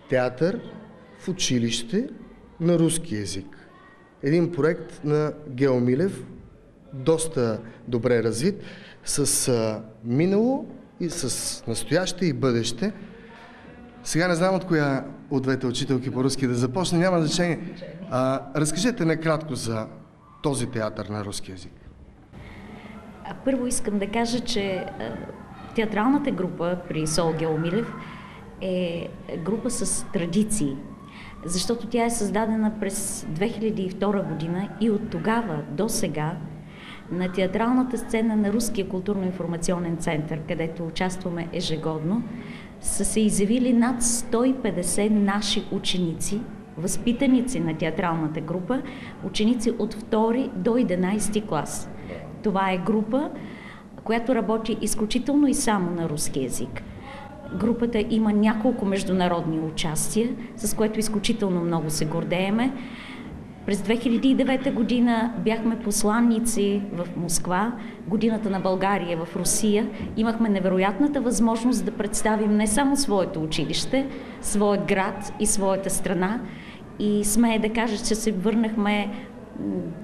театър в училище на руски език. Един проект на Гео Милев, доста добре развит, с минало и с настояще и бъдеще. Сега не знам от коя от двете учителки по руски да започне, няма значение. Разкажете накратко за този театър на руски език. Първо искам да кажа, че театралната група при СОУ Гео Милев е група с традиции, защото тя е създадена през 2002 година и от тогава до сега на театралната сцена на Руския културно-информационен център, където участваме ежегодно, са се изявили над 150 наши ученици, възпитаници на театралната група, ученици от 2 до 11 клас. Това е група, която работи изключително и само на руски език. Групата има няколко международни участия, с което изключително много се гордееме. През 2009 година бяхме посланници в Москва, годината на България в Русия. Имахме невероятната възможност да представим не само своето училище, своят град и своята страна. И смея да кажа, че се върнахме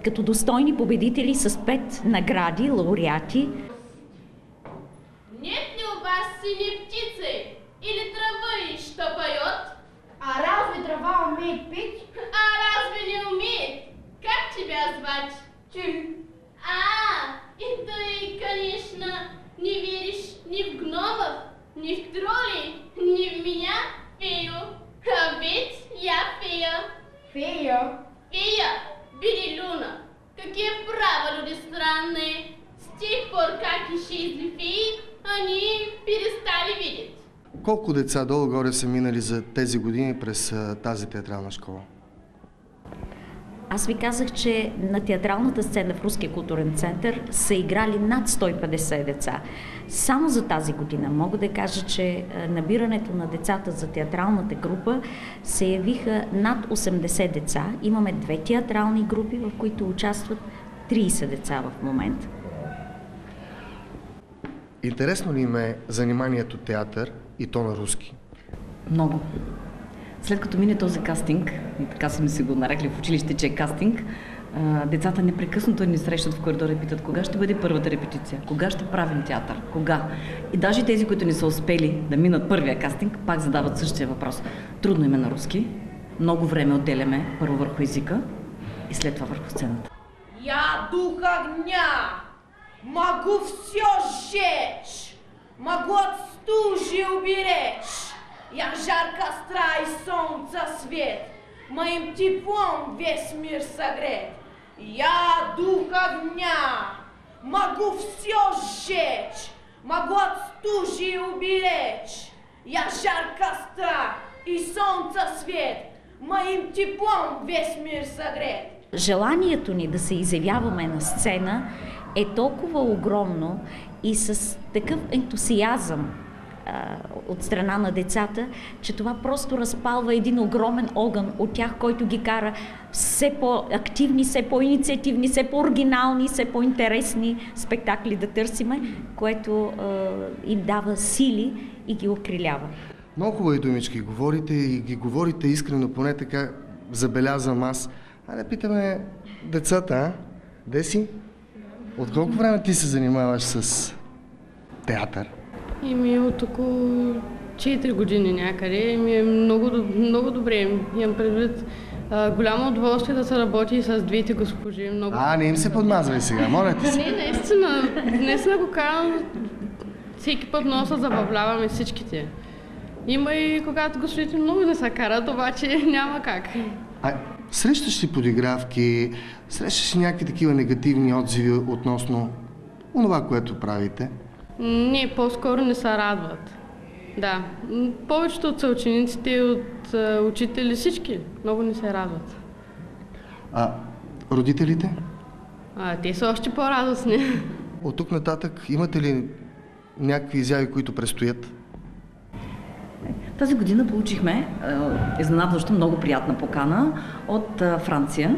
като достойни победители с 5 награди, лауреати. Нет ли у вас синей птицы или травы, что поет? А разве трава умеет петь? А разве не умеет? Как тебя звать? Тюль. И ты, конечно, не веришь ни в гномов, ни в троллей, ни в меня, фею. А ведь я фея. Фея? Фея, Берилюна. Какие право люди странные. С тех пор, как исчезли феи, они перестали видеть. Колко деца долу-горе са минали за тези години през тази театрална школа? Аз ви казах, че на театралната сцена в Руския културен център са играли над 150 деца. Само за тази година мога да кажа, че набирането на децата за театралната група се явиха над 80 деца. Имаме 2 театрални групи, в които участват 30 деца в момента. Интересно ли им е заниманието театър и то на руски? Много. След като мине този кастинг, и така сме си го нарекли в училище, че е кастинг, децата непрекъснато ни срещат в коридора и питат кога ще бъде първата репетиция, кога ще правим театър, кога. И даже тези, които не са успели да минат първия кастинг, пак задават същия въпрос. Трудно им е на руски, много време отделяме първо върху езика и след това върху сцената. Я дух огня, могу все сжечь, могу от стужи уберечь. Я жар костра и солнца свет, моим теплом весь мир согреть. Я дух огня, могу все сжечь, могу от стужи уберечь. Я жар костра и солнца свет, моим теплом весь мир согреть. Желанието ни да се изявяваме на сцена е толкова огромно и с такъв ентусиазъм от страна на децата, че това просто разпалва един огромен огън от тях, който ги кара все по-активни, все по-инициативни, все по-оригинални, все по-интересни спектакли да търсиме, което им дава сили и ги окрилява. Много хубави думички говорите и ги говорите искрено, поне така забелязвам аз. Айде питаме децата, Де си? От колко време ти се занимаваш с театър? От около 4 години някъде. Ми е много добре. Имам предвид голямо удоволствие да се работи с двете госпожи. Не им се подмазвай сега, моля ти се. Не, наистина го карам. Всеки път много се забавляваме всичките. Има и когато госпожите много не се карат, обаче няма как. Срещаш ли подигравки, срещаш ли някакви такива негативни отзиви относно онова, което правите? Не, по-скоро не се радват. Да. Повечето от съучениците, от учители, всички много не се радват. Родителите? Те са още по-радостни. От тук нататък имате ли някакви изяви, които предстоят? Тази година получихме изненадващо много приятна покана от Франция.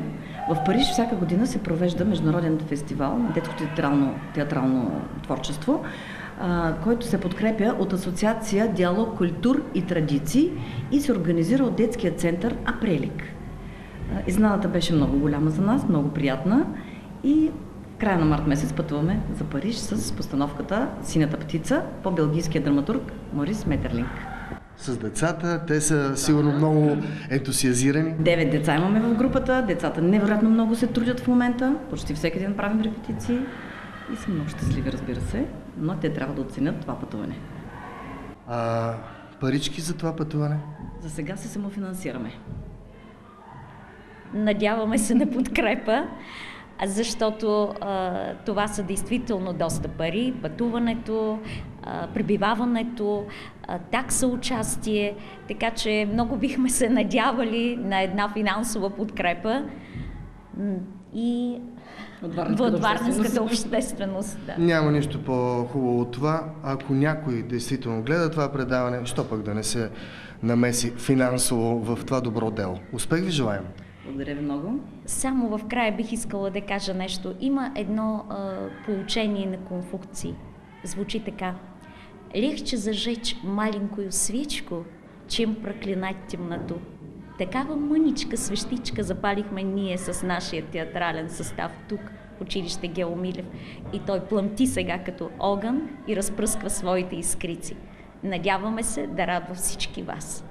В Париж всяка година се провежда международен фестивал на детското театрално творчество. който се подкрепя от Асоциация Диалог, култур и традиции и се организира от детския център Апрелик. Изненадата беше много голяма за нас, много приятна и в края на март месец пътуваме за Париж с постановката Синята птица по белгийския драматург Морис Метерлинг. С децата, те са сигурно много ентусиазирани. 9 деца имаме в групата, децата невероятно много се трудят в момента, почти всеки ден правим репетиции и са много щастливи, разбира се, но те трябва да оценят това пътуване. Парички за това пътуване? За сега се самофинансираме. Надяваме се на подкрепа, защото това са действително доста пари, пътуването, пребиваването, такса участие, така че много бихме се надявали на една финансова подкрепа и от варненската общественост. Да. Няма нищо по-хубаво от това. Ако някой действително гледа това предаване, що пък да не се намеси финансово в това добро дело. Успех ви желаем! Благодаря ви много. Само в края бих искала да кажа нещо. Има едно поучение на Конфуций. Звучи така. Легче зажечь маленькую свечку, чем проклинать темноту. Такава мъничка свещичка запалихме ние с нашия театрален състав тук, в училище Гео Милев. И той плъмти сега като огън и разпръсква своите искрици. Надяваме се да радва всички вас.